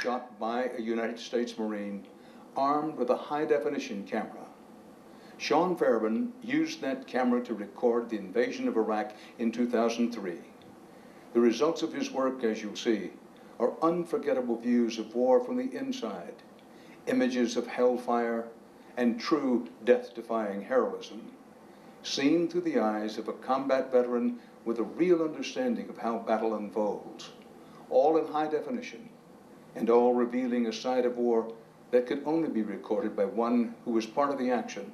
Shot by a United States Marine armed with a high-definition camera. Sean Fairburn used that camera to record the invasion of Iraq in 2003. The results of his work, as you'll see, are unforgettable views of war from the inside, images of hellfire and true death-defying heroism, seen through the eyes of a combat veteran with a real understanding of how battle unfolds, all in high definition, and all revealing a side of war that could only be recorded by one who was part of the action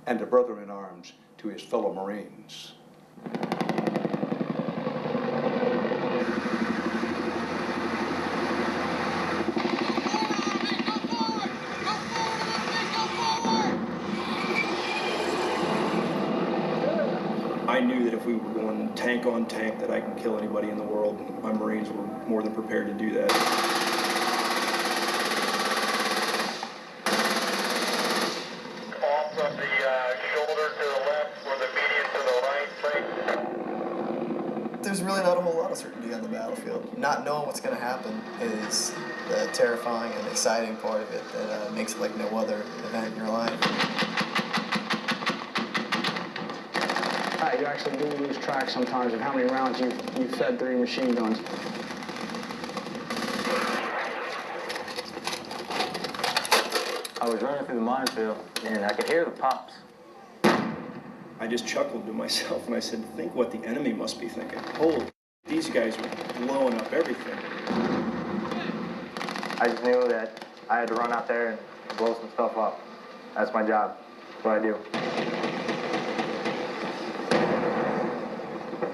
and a brother in arms to his fellow Marines. I knew that if we were going tank on tank that I can kill anybody in the world. My Marines were more than prepared to do that. Off from the shoulder to the left or the median to the right. There's really not a whole lot of certainty on the battlefield. Not knowing what's going to happen is the terrifying and exciting part of it that makes it like no other event in your life. You actually do lose track sometimes of how many rounds you've fed through your machine guns. I was running through the minefield, and I could hear the pops. I just chuckled to myself, and I said, think what the enemy must be thinking. Holy, these guys are blowing up everything. I just knew that I had to run out there and blow some stuff up. That's my job. That's what I do.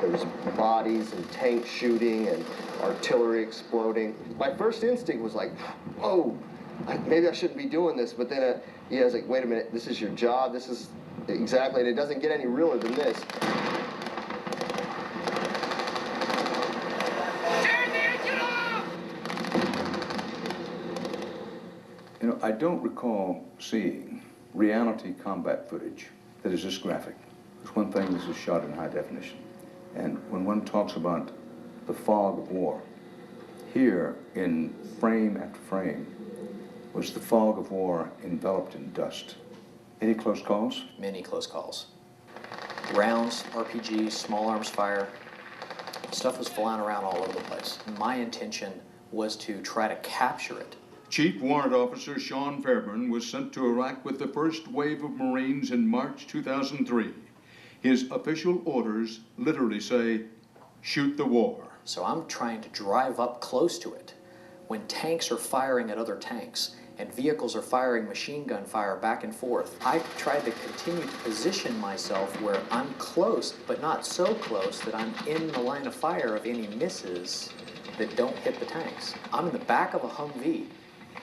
There was bodies and tanks shooting and artillery exploding. My first instinct was like, whoa, maybe I shouldn't be doing this. But then I was like, wait a minute, this is your job. This is exactly, and it doesn't get any realer than this. Turn the engine off! You know, I don't recall seeing reality combat footage that is this graphic. It's one thing, this is shot in high definition. And when one talks about the fog of war, here in frame after frame was the fog of war enveloped in dust. Any close calls? Many close calls. Rounds, RPGs, small arms fire, stuff was flying around all over the place. My intention was to try to capture it. Chief Warrant Officer Sean Fairburn was sent to Iraq with the first wave of Marines in March 2003. His official orders literally say, shoot the war. So I'm trying to drive up close to it when tanks are firing at other tanks and vehicles are firing machine gun fire back and forth. I tried to continue to position myself where I'm close, but not so close that I'm in the line of fire of any misses that don't hit the tanks. I'm in the back of a Humvee.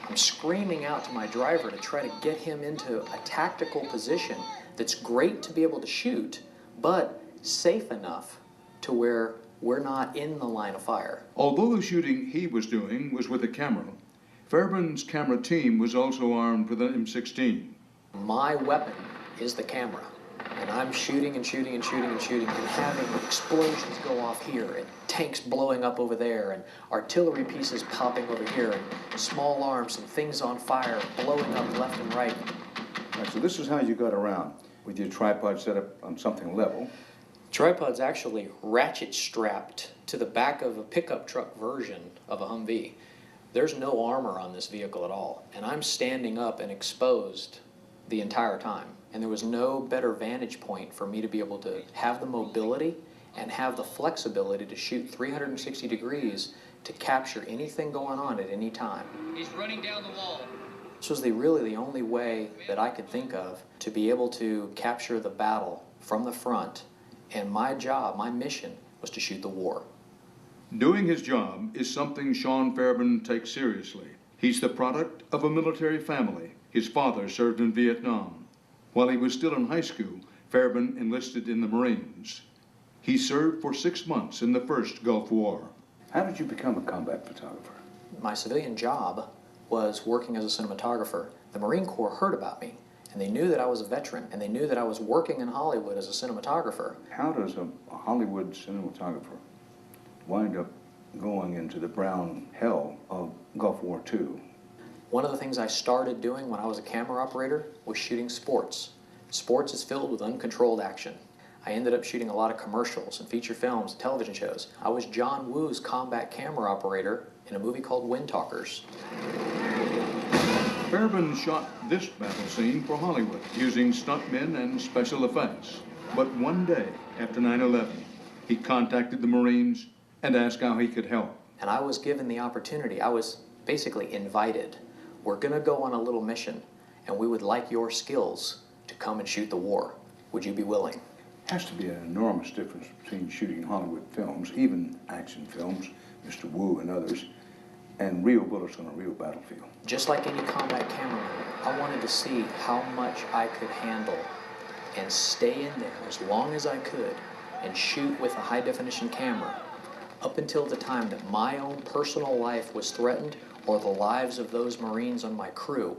I'm screaming out to my driver to try to get him into a tactical position that's great to be able to shoot, but safe enough to where we're not in the line of fire. Although the shooting he was doing was with a camera, Fairburn's camera team was also armed with an M16. My weapon is the camera, and I'm shooting and shooting and shooting and shooting and having explosions go off here and tanks blowing up over there and artillery pieces popping over here and small arms and things on fire blowing up left and right. All right, so this is how you got around with your tripod set up on something level. Tripod's actually ratchet strapped to the back of a pickup truck version of a Humvee. There's no armor on this vehicle at all, and I'm standing up and exposed the entire time. And there was no better vantage point for me to be able to have the mobility and have the flexibility to shoot 360 degrees to capture anything going on at any time. He's running down the wall. This was really the only way that I could think of to be able to capture the battle from the front, and my job, my mission, was to shoot the war. Doing his job is something Sean Fairburn takes seriously. He's the product of a military family. His father served in Vietnam. While he was still in high school, Fairburn enlisted in the Marines. He served for 6 months in the first Gulf War. How did you become a combat photographer? My civilian job was working as a cinematographer. The Marine Corps heard about me, and they knew that I was a veteran, and they knew that I was working in Hollywood as a cinematographer. How does a Hollywood cinematographer wind up going into the brown hell of Gulf War II. One of the things I started doing when I was a camera operator was shooting sports. Sports is filled with uncontrolled action. I ended up shooting a lot of commercials and feature films and television shows. I was John Woo's combat camera operator in a movie called Wind Talkers. Fairburn shot this battle scene for Hollywood using stuntmen and special effects. But one day after 9/11, he contacted the Marines and asked how he could help. And I was given the opportunity, I was basically invited. We're gonna go on a little mission and we would like your skills to come and shoot the war. Would you be willing? Has to be an enormous difference between shooting Hollywood films, even action films, Mr. Woo and others, and real bullets on a real battlefield. Just like any combat cameraman, I wanted to see how much I could handle and stay in there as long as I could and shoot with a high-definition camera up until the time that my own personal life was threatened or the lives of those Marines on my crew.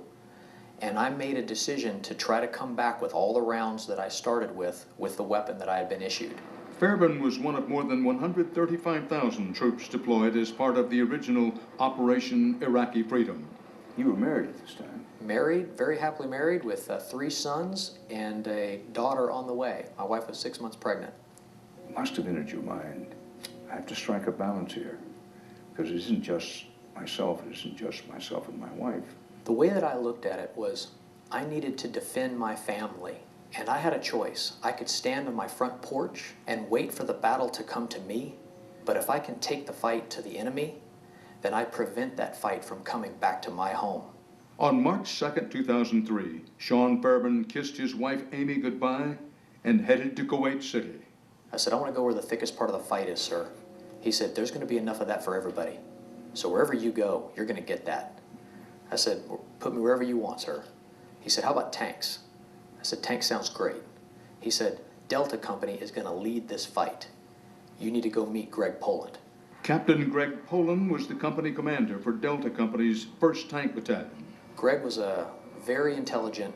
And I made a decision to try to come back with all the rounds that I started with the weapon that I had been issued. Fairburn was one of more than 135,000 troops deployed as part of the original Operation Iraqi Freedom. You were married at this time. Married, very happily married, with 3 sons and a daughter on the way. My wife was 6 months pregnant. Must have entered your mind. I have to strike a balance here, because it isn't just myself, it isn't just myself and my wife. The way that I looked at it was I needed to defend my family. And I had a choice. I could stand on my front porch and wait for the battle to come to me, but if I can take the fight to the enemy, then I prevent that fight from coming back to my home. On March 2nd, 2003, Sean Fairburn kissed his wife Amy goodbye and headed to Kuwait City. I said, I want to go where the thickest part of the fight is, sir. He said, there's going to be enough of that for everybody. So wherever you go, you're going to get that. I said, put me wherever you want, sir. He said, how about tanks? I said, tanks sounds great. He said, Delta Company is going to lead this fight. You need to go meet Greg Poland. Captain Greg Poland was the company commander for Delta Company's 1st Tank Battalion. Greg was a very intelligent,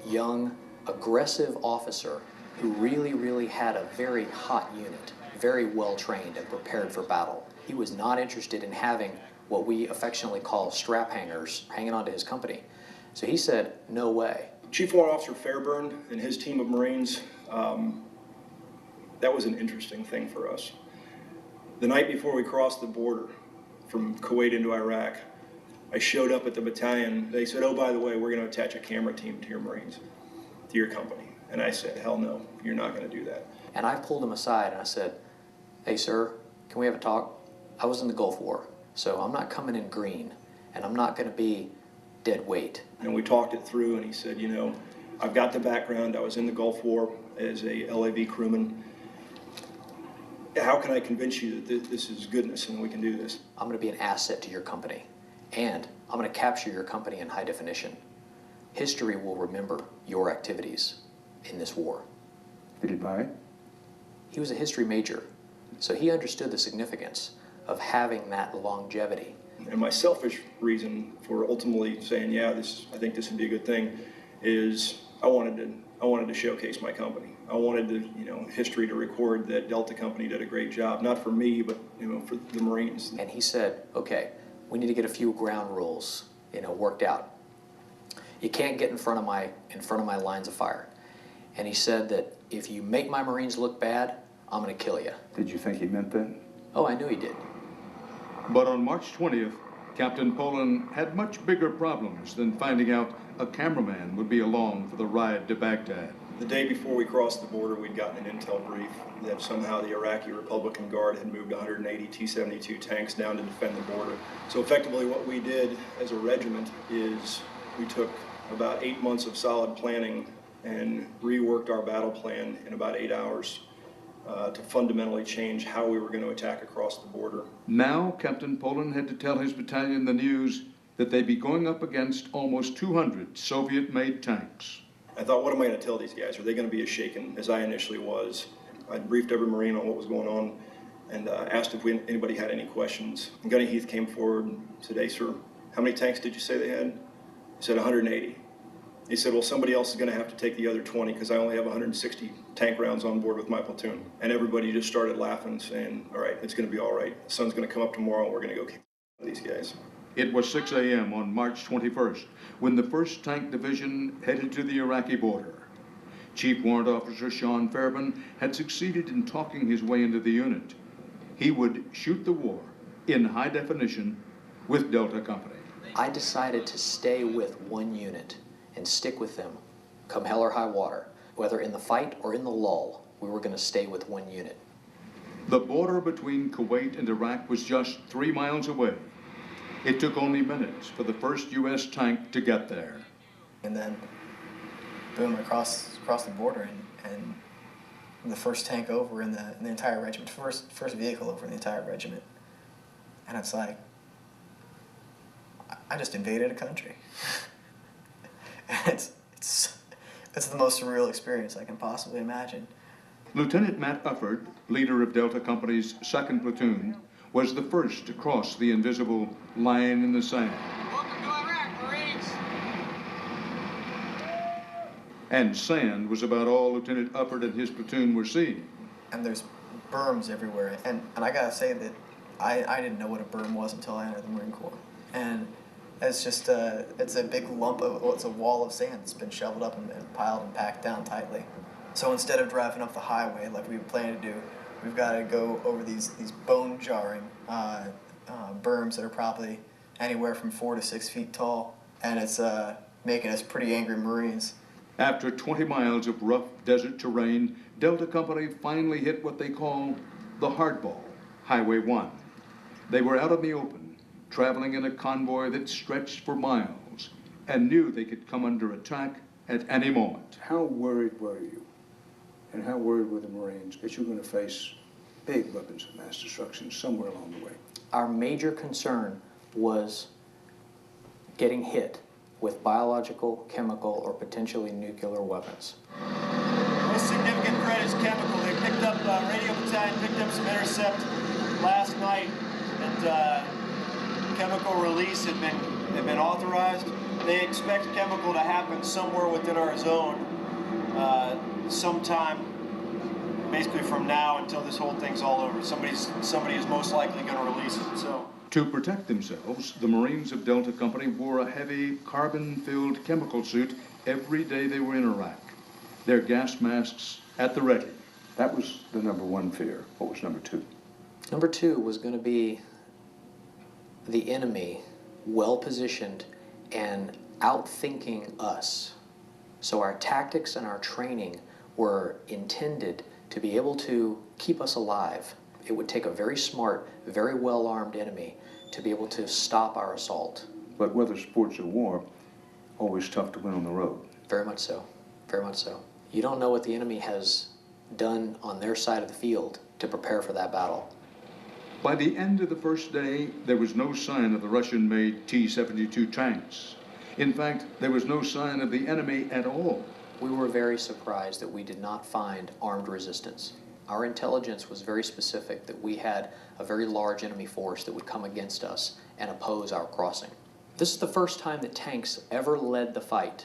young, aggressive officer who really had a very hot unit, very well trained and prepared for battle. He was not interested in having what we affectionately call strap hangers hanging onto his company. So he said, no way. Chief Warrant Officer Fairburn and his team of Marines, that was an interesting thing for us. The night before we crossed the border from Kuwait into Iraq, I showed up at the battalion. They said, oh, by the way, we're going to attach a camera team to your Marines, to your company. And I said, hell no, you're not going to do that. And I pulled him aside and I said, hey, sir, can we have a talk? I was in the Gulf War, so I'm not coming in green, and I'm not going to be dead weight. And we talked it through, and he said, you know, I've got the background. I was in the Gulf War as a LAV crewman. How can I convince you that this is goodness and we can do this? I'm going to be an asset to your company, and I'm going to capture your company in high definition. History will remember your activities in this war. Did he buy it? He was a history major, so he understood the significance of having that longevity. And my selfish reason for ultimately saying, yeah, I think this would be a good thing, is I wanted to showcase my company. I wanted history to record that Delta Company did a great job, not for me, but for the Marines. And he said, okay, we need to get a few ground rules, worked out. You can't get in front of my lines of fire. And he said that if you make my Marines look bad, I'm going to kill you. Did you think he meant that? Oh, I knew he did. But on March 20th, Captain Poland had much bigger problems than finding out a cameraman would be along for the ride to Baghdad. The day before we crossed the border, we'd gotten an intel brief that somehow the Iraqi Republican Guard had moved 180 T-72 tanks down to defend the border. So effectively what we did as a regiment is we took about 8 months of solid planning and reworked our battle plan in about 8 hours to fundamentally change how we were going to attack across the border. Now, Captain Poland had to tell his battalion the news that they'd be going up against almost 200 Soviet-made tanks. I thought, what am I going to tell these guys? Are they going to be as shaken as I initially was? I briefed every Marine on what was going on and asked if anybody had any questions. And Gunny Heath came forward and said, hey, sir, how many tanks did you say they had? He said 180. He said, well, somebody else is going to have to take the other 20 because I only have 160 tank rounds on board with my platoon. And everybody just started laughing and saying, all right, it's going to be all right. The sun's going to come up tomorrow and we're going to go kick these guys. It was 6 a.m. on March 21st when the 1st Tank Division headed to the Iraqi border. Chief Warrant Officer Sean Fairburn had succeeded in talking his way into the unit. He would shoot the war in high definition with Delta Company. I decided to stay with one unit and stick with them, come hell or high water. Whether in the fight or in the lull, we were going to stay with one unit. The border between Kuwait and Iraq was just 3 miles away. It took only minutes for the 1st U.S. tank to get there. And then, boom, across the border, and the first tank over in the entire regiment, first vehicle over in the entire regiment. And it's like, I just invaded a country. And it's the most surreal experience I can possibly imagine. Lieutenant Matt Ufford, leader of Delta Company's 2nd Platoon, was the first to cross the invisible line in the sand. Welcome to Iraq, Marines. And sand was about all Lieutenant Ufford and his platoon were seeing. And there's berms everywhere. And I gotta say that I didn't know what a berm was until I entered the Marine Corps. And it's just it's a big lump of, well, it's a wall of sand that's been shoveled up and piled and packed down tightly. So instead of driving up the highway like we planned to do, we've got to go over these bone-jarring berms that are probably anywhere from 4 to 6 feet tall, and it's making us pretty angry Marines. After 20 miles of rough desert terrain, Delta Company finally hit what they call the hardball, Highway 1. They were out in the open, traveling in a convoy that stretched for miles, and knew they could come under attack at any moment. How worried were you, and how worried were the Marines that you were going to face big weapons of mass destruction somewhere along the way? Our major concern was getting hit with biological, chemical, or potentially nuclear weapons. Most significant threat is chemical. They picked up, radio battalion picked up some intercept last night, and chemical release had been authorized. They expect chemical to happen somewhere within our zone sometime, basically from now until this whole thing's all over. Somebody is most likely going to release it. So. To protect themselves, the Marines of Delta Company wore a heavy carbon-filled chemical suit every day they were in Iraq. Their gas masks at the ready. That was the number one fear. What was number two? Number two was going to be the enemy well-positioned and outthinking us. So our tactics and our training were intended to be able to keep us alive. It would take a very smart, very well-armed enemy to be able to stop our assault. But whether sports or war, always tough to win on the road. Very much so, very much so. You don't know what the enemy has done on their side of the field to prepare for that battle. By the end of the first day, there was no sign of the Russian-made T-72 tanks. In fact, there was no sign of the enemy at all. We were very surprised that we did not find armed resistance. Our intelligence was very specific that we had a very large enemy force that would come against us and oppose our crossing. This is the first time that tanks ever led the fight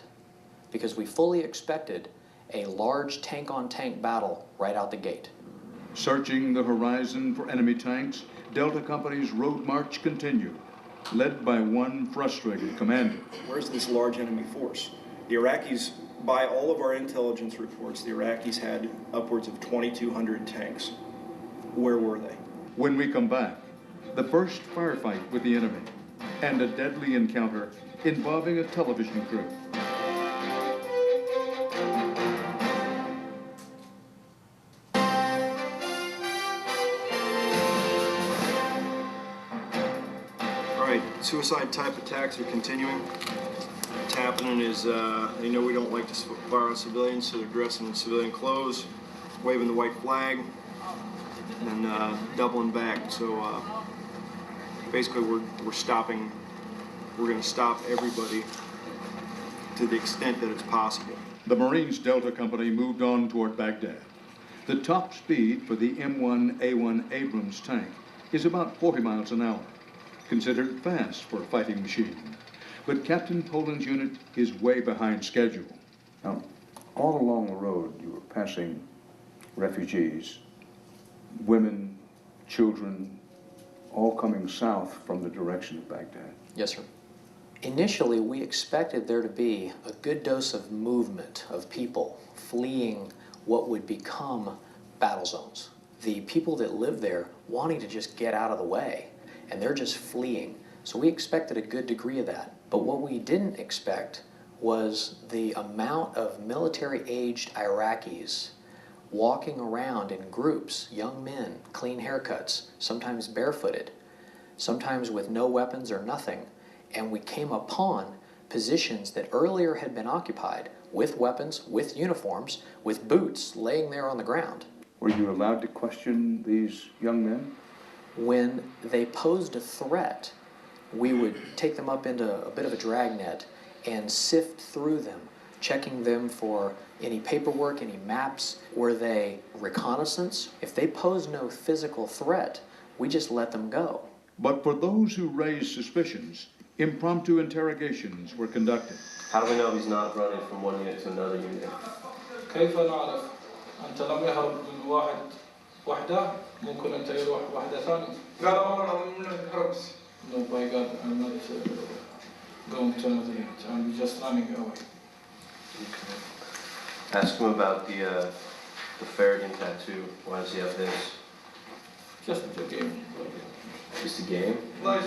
because we fully expected a large tank-on-tank battle right out the gate. Searching the horizon for enemy tanks, Delta Company's road march continued, led by one frustrated commander. Where's this large enemy force? The Iraqis, by all of our intelligence reports, the Iraqis had upwards of 2,200 tanks. Where were they? When we come back, the first firefight with the enemy and a deadly encounter involving a television crew. Suicide type attacks are continuing. What's happening is they know we don't like to fire on civilians, so they're dressing in civilian clothes, waving the white flag, and doubling back. So basically we're stopping, we're going to stop everybody to the extent that it's possible. The Marines Delta Company moved on toward Baghdad. The top speed for the M1A1 Abrams tank is about 40 miles an hour. Considered fast for a fighting machine. but Captain Poland's unit is way behind schedule. Now, all along the road, you were passing refugees, women, children, all coming south from the direction of Baghdad. Yes, sir. Initially, we expected there to be a good dose of movement of people fleeing what would become battle zones. The people that live there wanting to just get out of the way, and they're just fleeing. So we expected a good degree of that. But what we didn't expect was the amount of military-aged Iraqis walking around in groups, young men, clean haircuts, sometimes barefooted, sometimes with no weapons or nothing. And we came upon positions that earlier had been occupied with weapons, with uniforms, with boots laying there on the ground. Were you allowed to question these young men? When they posed a threat, we would take them up into a bit of a dragnet and sift through them, checking them for any paperwork, any maps. Were they reconnaissance? If they posed no physical threat, we just let them go. But for those who raised suspicions, impromptu interrogations were conducted. How do we know he's not running from one unit to another unit? كيف نعرف أنت لم يهرب من واحدة ممكن أنت يروح واحدة ثانية؟ لا لا من الهربس. No, by God, I'm not going to another unit. I'm just running away. Okay. Ask him about the Fairburn tattoo. Why does he have this? Just a game. Just a game? Nice.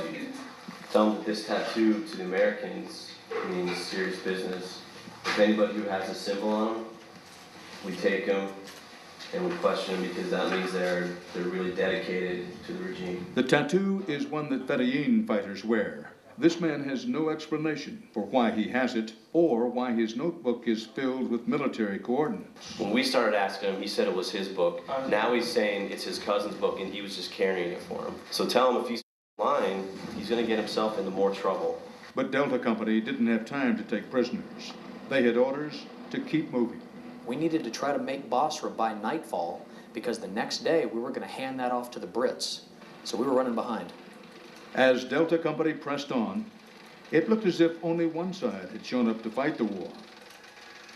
Tell him that this tattoo to the Americans means serious business. If anybody who has a symbol on them, we take them and we question them because that means they're really dedicated to the regime. The tattoo is one that Fedayeen fighters wear. This man has no explanation for why he has it or why his notebook is filled with military coordinates. When we started asking him, he said it was his book. Now he's saying it's his cousin's book and he was just carrying it for him. So tell him if he's lying, he's going to get himself into more trouble. But Delta Company didn't have time to take prisoners. They had orders to keep moving. We needed to try to make Basra by nightfall because the next day we were going to hand that off to the Brits. So we were running behind. As Delta Company pressed on, it looked as if only one side had shown up to fight the war.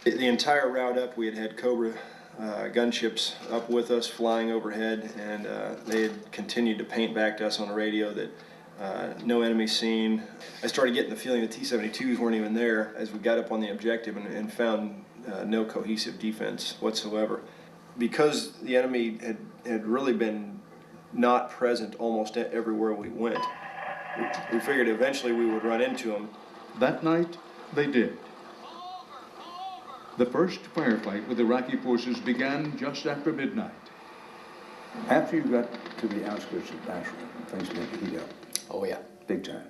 The entire route up, we had had Cobra gunships up with us, flying overhead, and they had continued to paint back to us on the radio that no enemy seen. I started getting the feeling the T-72s weren't even there as we got up on the objective and found no cohesive defense whatsoever. Because the enemy had really been not present almost everywhere we went, we figured eventually we would run into them. That night, they did. The first firefight with Iraqi forces began just after midnight. After you got to the outskirts of Basra, things began to heat up. Oh, yeah. Big time.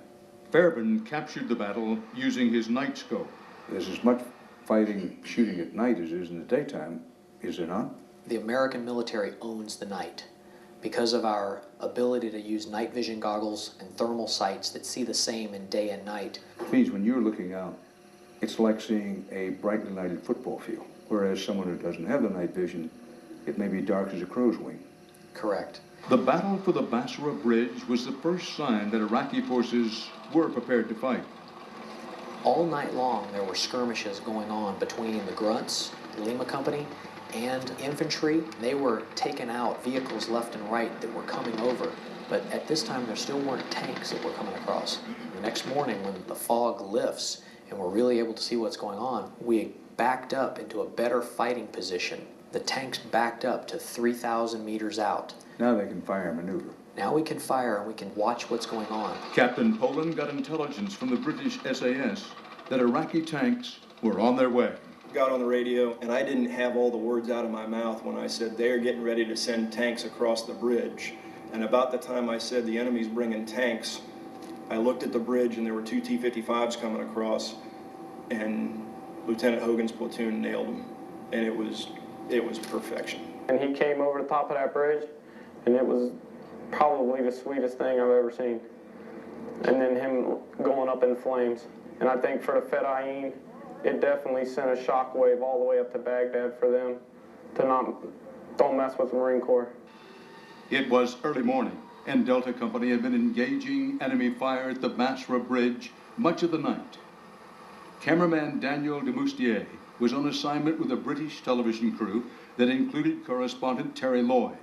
Fairburn captured the battle using his night scope. There's as much fighting, shooting at night as there is in the daytime, is there not? The American military owns the night because of our ability to use night vision goggles and thermal sights that see the same in day and night. It means when you're looking out, it's like seeing a brightly lighted football field, whereas someone who doesn't have the night vision, it may be dark as a crow's wing. Correct. The battle for the Basra Bridge was the first sign that Iraqi forces were prepared to fight. All night long there were skirmishes going on between the grunts, the Lima Company, and infantry. They were taking out vehicles left and right that were coming over. But at this time there still weren't tanks that were coming across. The next morning when the fog lifts and we're really able to see what's going on, we backed up into a better fighting position. The tanks backed up to 3,000 meters out. Now they can fire and maneuver. Now we can fire and we can watch what's going on. Captain Poland got intelligence from the British SAS that Iraqi tanks were on their way. Got on the radio, and I didn't have all the words out of my mouth when I said they're getting ready to send tanks across the bridge. And about the time I said the enemy's bringing tanks, I looked at the bridge and there were two T-55s coming across, and Lieutenant Hogan's platoon nailed them, and it was perfection. And he came over the top of that bridge, and it was probably the sweetest thing I've ever seen. And then him going up in flames. And I think for the Fedayeen, it definitely sent a shockwave all the way up to Baghdad for them to don't mess with the Marine Corps. It was early morning, and Delta Company had been engaging enemy fire at the Basra Bridge much of the night. Cameraman Daniel de Moustier was on assignment with a British television crew that included correspondent Terry Lloyd.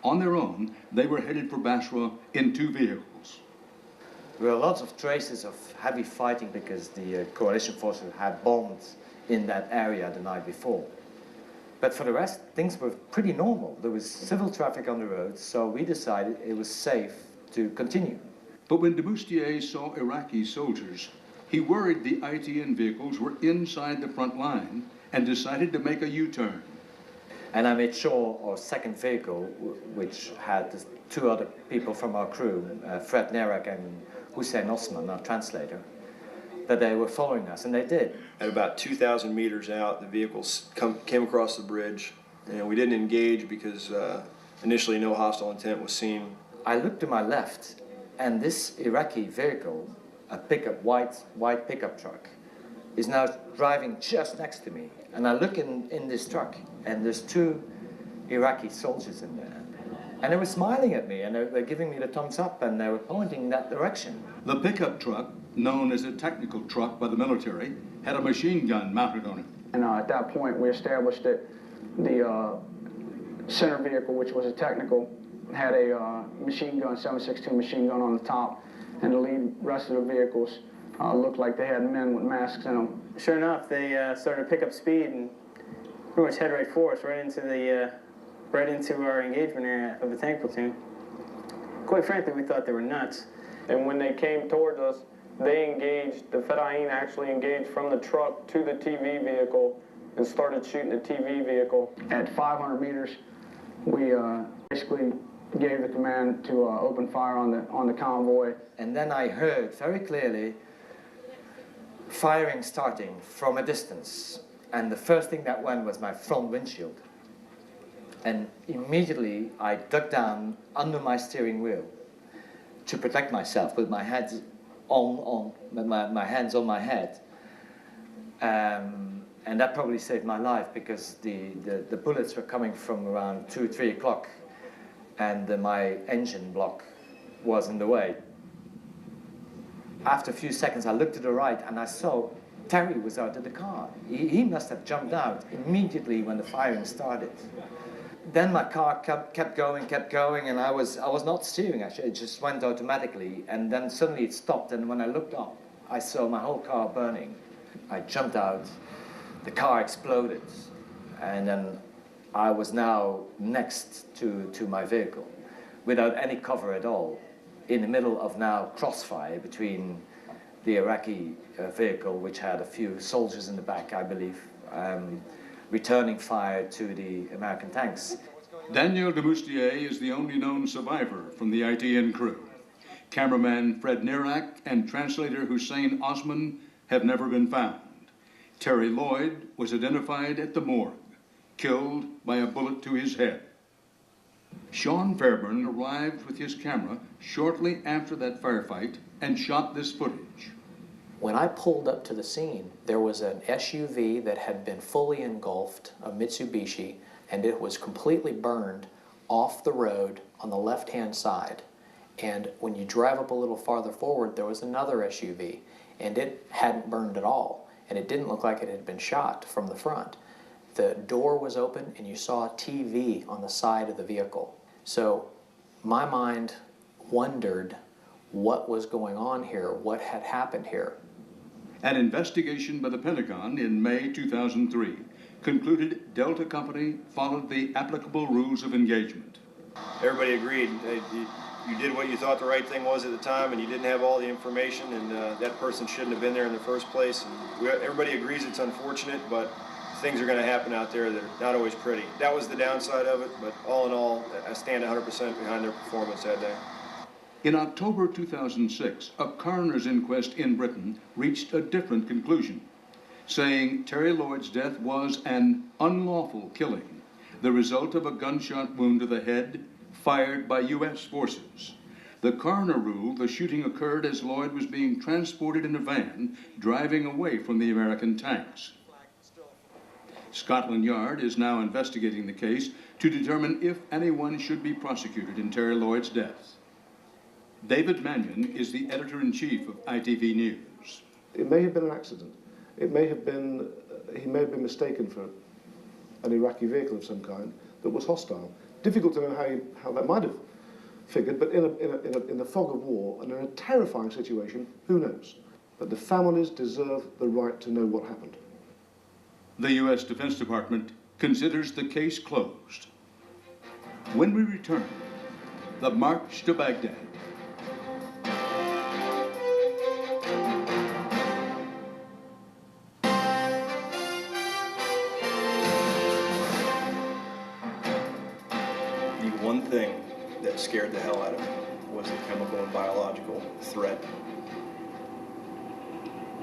On their own, they were headed for Basra in 2 vehicles. There were lots of traces of heavy fighting because the coalition forces had bombed in that area the night before. But for the rest, things were pretty normal. There was civil traffic on the roads, so we decided it was safe to continue. But when de Moustier saw Iraqi soldiers, he worried the ITN vehicles were inside the front line and decided to make a U-turn. And I made sure our second vehicle, which had 2 other people from our crew, Fred Nerak and Hussein Osman, our translator, that they were following us, and they did. At about 2,000 meters out, the vehicles came across the bridge, and we didn't engage because initially no hostile intent was seen. I looked to my left, and this Iraqi vehicle, a pickup, white pickup truck, is now driving just next to me. And I look in this truck, and there's 2 Iraqi soldiers in there. And they were smiling at me, and they were giving me the thumbs up, and they were pointing in that direction. The pickup truck, known as a technical truck by the military, had a machine gun mounted on it. And at that point, we established that the center vehicle, which was a technical, had a machine gun, 7.62 machine gun on the top, and the rest of the vehicles looked like they had men with masks in them. Sure enough, they started to pick up speed and pretty much head right for us, right into our engagement area of the tank platoon. Quite frankly, we thought they were nuts. And when they came towards us, they engaged, the Fedayeen actually engaged from the truck to the TV vehicle and started shooting the TV vehicle. At 500 meters, we basically gave the command to open fire on the convoy. And then I heard very clearly firing starting from a distance. And the first thing that went was my front windshield. And immediately I ducked down under my steering wheel to protect myself with my head my hands on my head. And that probably saved my life because the bullets were coming from around 2-3 o'clock, and my engine block was in the way. After a few seconds, I looked to the right and I saw Terry was out of the car. He must have jumped out immediately when the firing started. Then my car kept going, and I was not steering actually, it just went automatically, and then suddenly it stopped, and when I looked up, I saw my whole car burning. I jumped out, the car exploded, and then I was now next to my vehicle, without any cover at all, in the middle of now crossfire between the Iraqi vehicle, which had a few soldiers in the back, I believe, returning fire to the American tanks. Daniel de Moustier is the only known survivor from the ITN crew. Cameraman Fred Nerak and translator Hussein Osman have never been found. Terry Lloyd was identified at the morgue, killed by a bullet to his head. Sean Fairburn arrived with his camera shortly after that firefight and shot this footage. When I pulled up to the scene, there was an SUV that had been fully engulfed, a Mitsubishi, and it was completely burned off the road on the left-hand side. And when you drive up a little farther forward, there was another SUV, and it hadn't burned at all, and it didn't look like it had been shot from the front. The door was open, and you saw a TV on the side of the vehicle. So my mind wondered what was going on here, what had happened here. An investigation by the Pentagon in May 2003 concluded Delta Company followed the applicable rules of engagement. Everybody agreed. You did what you thought the right thing was at the time, and you didn't have all the information, and that person shouldn't have been there in the first place. And everybody agrees it's unfortunate, but things are going to happen out there that are not always pretty. That was the downside of it, but all in all, I stand 100% behind their performance that day. In October 2006, a coroner's inquest in Britain reached a different conclusion, saying Terry Lloyd's death was an unlawful killing, the result of a gunshot wound to the head fired by U.S. forces. The coroner ruled the shooting occurred as Lloyd was being transported in a van driving away from the American tanks. Scotland Yard is now investigating the case to determine if anyone should be prosecuted in Terry Lloyd's death. David Mannion is the editor-in-chief of ITV News. It may have been an accident. it may have been, he may have been mistaken for an Iraqi vehicle of some kind that was hostile. Difficult to know how that might have figured, but in the fog of war and in a terrifying situation, who knows? But the families deserve the right to know what happened. The U.S. Defense Department considers the case closed. When we return, the march to Baghdad. The one thing that scared the hell out of me was the chemical and biological threat.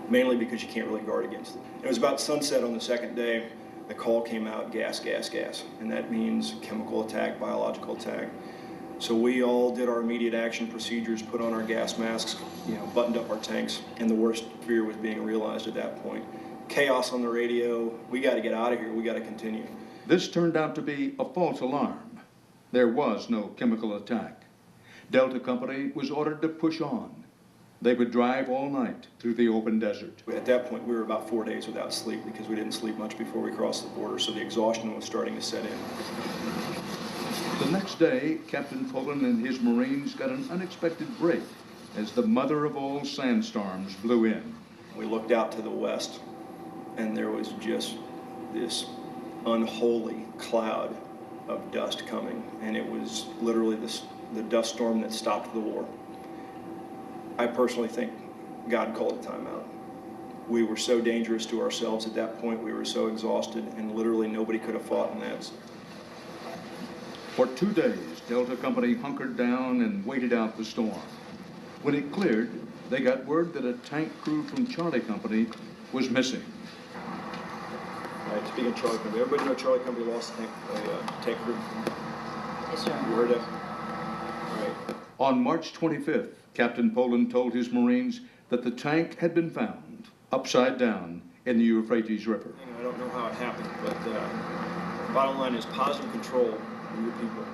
Mainly because you can't really guard against it. It was about sunset on the second day, the call came out, gas, gas, gas. And that means chemical attack, biological attack. So we all did our immediate action procedures, put on our gas masks, buttoned up our tanks, and the worst fear was being realized at that point. Chaos on the radio, we got to get out of here, we got to continue. This turned out to be a false alarm. There was no chemical attack. Delta Company was ordered to push on. They would drive all night through the open desert. At that point, we were about 4 days without sleep because we didn't sleep much before we crossed the border, so the exhaustion was starting to set in. The next day, Captain Pullen and his Marines got an unexpected break as the mother of all sandstorms blew in. We looked out to the west, and there was just this unholy cloud of dust coming, and it was literally the dust storm that stopped the war. I personally think God called a timeout. We were so dangerous to ourselves at that point, we were so exhausted, and literally nobody could have fought in that. For 2 days, Delta Company hunkered down and waited out the storm. When it cleared, they got word that a tank crew from Charlie Company was missing. All right, speaking of Charlie Company, everybody know Charlie Company lost a tank crew? Yes, sir. You heard that? All right. On March 25th, Captain Poland told his Marines that the tank had been found upside down in the Euphrates River. I don't know how it happened, but bottom line is positive control of your people.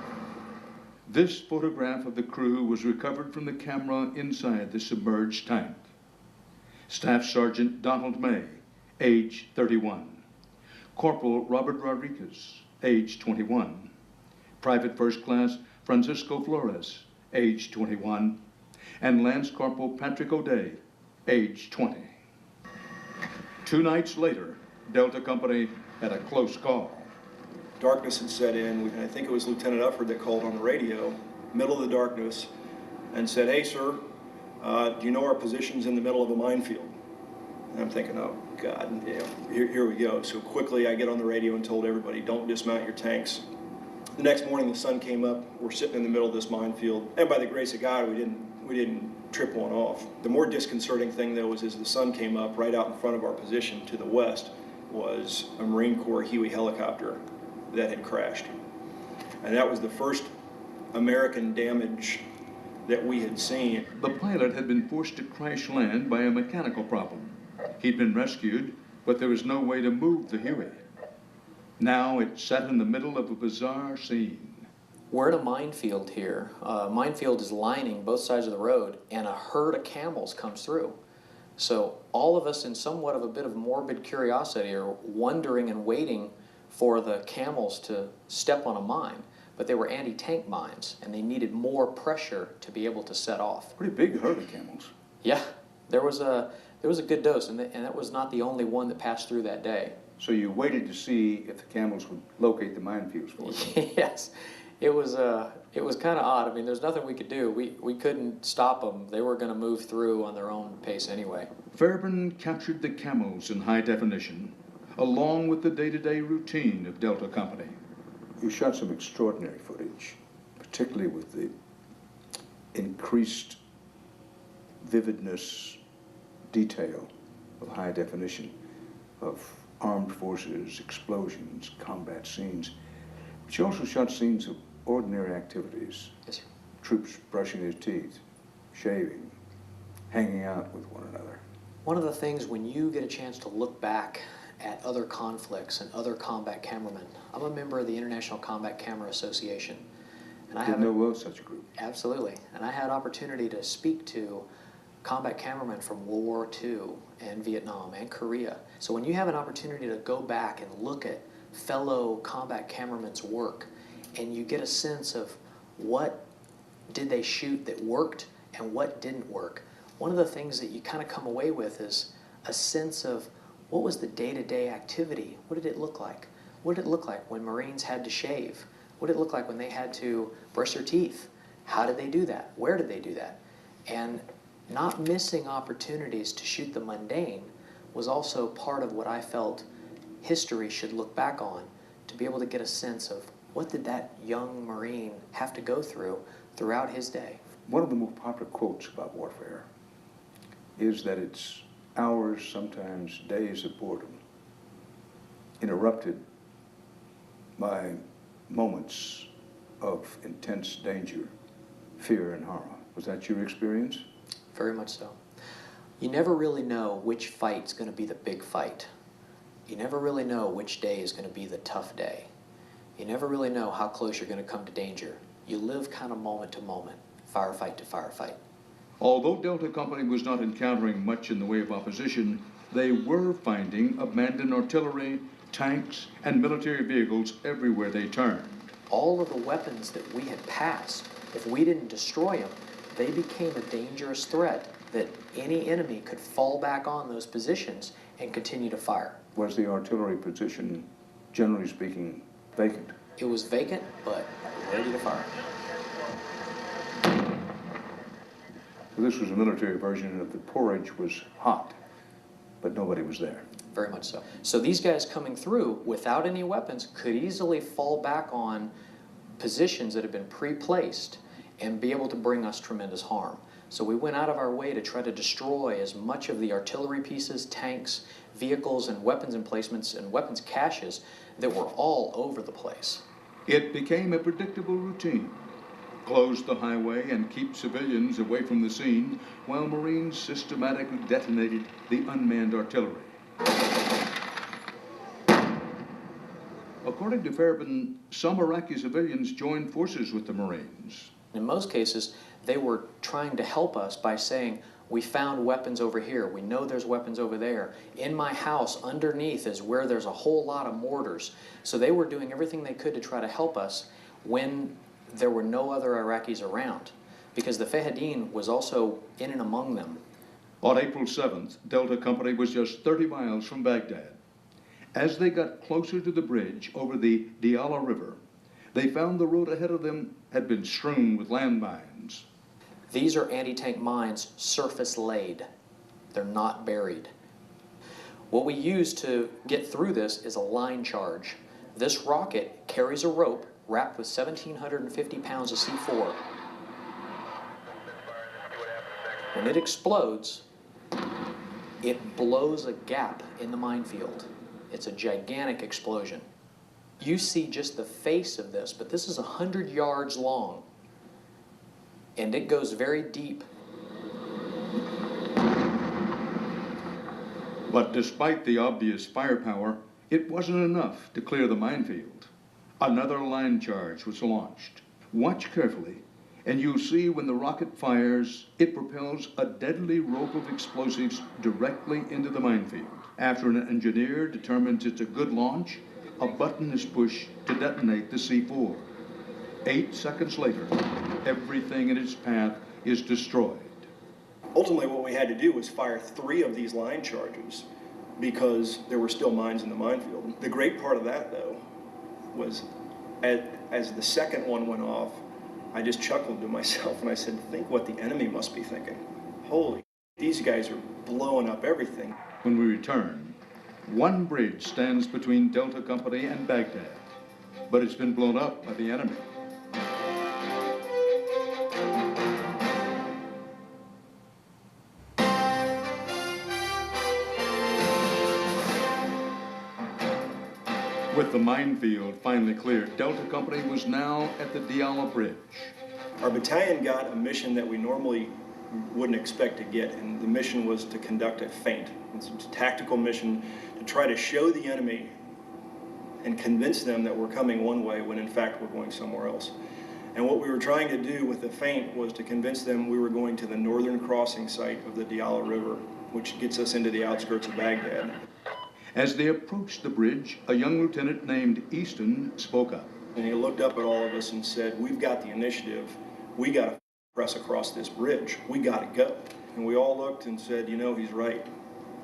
This photograph of the crew was recovered from the camera inside the submerged tank. Staff Sergeant Donald May, age 31. Corporal Robert Rodriguez, age 21. Private First Class Francisco Flores, age 21. And Lance Corporal Patrick O'Day, age 20. 2 nights later, Delta Company had a close call. Darkness had set in, and I think it was Lieutenant Ufford that called on the radio, middle of the darkness, and said, "Hey, sir, do you know our position's in the middle of a minefield?" And I'm thinking, oh, God, here we go. So quickly I get on the radio and told everybody, don't dismount your tanks. The next morning the sun came up, we're sitting in the middle of this minefield, and by the grace of God, we didn't trip one off. The more disconcerting thing, though, was as the sun came up, right out in front of our position to the west was a Marine Corps Huey helicopter that had crashed. And that was the first American damage that we had seen. The pilot had been forced to crash land by a mechanical problem. He'd been rescued, but there was no way to move the Huey. Now it sat in the middle of a bizarre scene. We're in a minefield here. Minefield is lining both sides of the road, and a herd of camels comes through. So all of us, in somewhat of a bit of morbid curiosity, are wondering and waiting for the camels to step on a mine. But they were anti-tank mines, and they needed more pressure to be able to set off. Pretty big herd of camels. Yeah, there was a good dose, and that was not the only one that passed through that day. So you waited to see if the camels would locate the minefields for you? Yes, it was kind of odd. I mean, there's nothing we could do. We couldn't stop them. They were going to move through on their own pace anyway. Fairburn captured the camels in high definition, along with the day-to-day routine of Delta Company. You shot some extraordinary footage, particularly with the increased vividness, detail of high definition of armed forces, explosions, combat scenes. But you also shot scenes of ordinary activities. Yes, sir. Troops brushing their teeth, shaving, hanging out with one another. One of the things when you get a chance to look back at other conflicts and other combat cameramen, I'm a member of the International Combat Camera Association. And I didn't know of such a group. Absolutely. And I had opportunity to speak to combat cameramen from World War II and Vietnam and Korea. So when you have an opportunity to go back and look at fellow combat cameramen's work, and you get a sense of what did they shoot that worked and what didn't work, one of the things that you kind of come away with is a sense of what was the day-to-day activity? What did it look like? What did it look like when Marines had to shave? What did it look like when they had to brush their teeth? How did they do that? Where did they do that? And not missing opportunities to shoot the mundane was also part of what I felt history should look back on, to be able to get a sense of what did that young Marine have to go through throughout his day. One of the most popular quotes about warfare is that it's hours, sometimes days of boredom, interrupted by moments of intense danger, fear, and horror. Was that your experience? Very much so. You never really know which fight's going to be the big fight. You never really know which day is going to be the tough day. You never really know how close you're going to come to danger. You live kind of moment to moment, firefight to firefight. Although Delta Company was not encountering much in the way of opposition, they were finding abandoned artillery, tanks, and military vehicles everywhere they turned. All of the weapons that we had passed, if we didn't destroy them, they became a dangerous threat that any enemy could fall back on those positions and continue to fire. Was the artillery position, generally speaking, vacant? It was vacant, but ready to fire. This was a military version of the porridge was hot, but nobody was there. Very much so. So these guys coming through without any weapons could easily fall back on positions that had been pre-placed and be able to bring us tremendous harm. So we went out of our way to try to destroy as much of the artillery pieces, tanks, vehicles, and weapons emplacements and weapons caches that were all over the place. It became a predictable routine. Close the highway and keep civilians away from the scene while Marines systematically detonated the unmanned artillery. According to Fairburn, some Iraqi civilians joined forces with the Marines. In most cases, they were trying to help us by saying, we found weapons over here, we know there's weapons over there. In my house, underneath is where there's a whole lot of mortars. So they were doing everything they could to try to help us when there were no other Iraqis around, because the Fahadeen was also in and among them. On April 7th, Delta Company was just 30 miles from Baghdad. As they got closer to the bridge over the Diyala River, they found the road ahead of them had been strewn with landmines. These are anti-tank mines surface laid. They're not buried. What we use to get through this is a line charge. This rocket carries a rope wrapped with 1,750 pounds of C4. When it explodes, it blows a gap in the minefield. It's a gigantic explosion. You see just the face of this, but this is 100 yards long, and it goes very deep. But despite the obvious firepower, it wasn't enough to clear the minefield. Another line charge was launched. Watch carefully, and you'll see when the rocket fires, it propels a deadly rope of explosives directly into the minefield. After an engineer determines it's a good launch, a button is pushed to detonate the C4. 8 seconds later, everything in its path is destroyed. Ultimately, what we had to do was fire 3 of these line charges because there were still mines in the minefield. The great part of that, though, was as the second one went off, I just chuckled to myself and I said, think what the enemy must be thinking. Holy, these guys are blowing up everything. When we return, one bridge stands between Delta Company and Baghdad, but it's been blown up by the enemy. With the minefield finally cleared, Delta Company was now at the Diyala Bridge. Our battalion got a mission that we normally wouldn't expect to get, and the mission was to conduct a feint. It's a tactical mission to try to show the enemy and convince them that we're coming one way when in fact we're going somewhere else. And what we were trying to do with the feint was to convince them we were going to the northern crossing site of the Diyala River, which gets us into the outskirts of Baghdad. As they approached the bridge, a young lieutenant named Easton spoke up. And he looked up at all of us and said, we've got the initiative. We got to press across this bridge. We got to go. And we all looked and said, you know, he's right.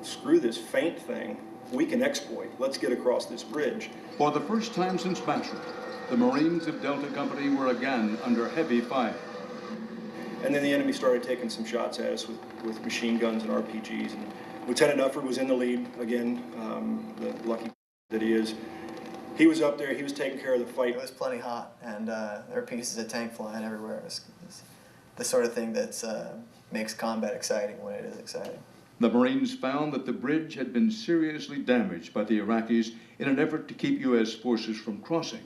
Screw this feint thing. We can exploit. Let's get across this bridge. For the first time since Basra, the Marines of Delta Company were again under heavy fire. And then the enemy started taking some shots at us with machine guns and RPGs. And Lieutenant Ufford was in the lead again, the lucky that he is. He was up there, he was taking care of the fight. It was plenty hot, and there were pieces of tank flying everywhere. It was the sort of thing that makes combat exciting when it is exciting. The Marines found that the bridge had been seriously damaged by the Iraqis in an effort to keep U.S. forces from crossing.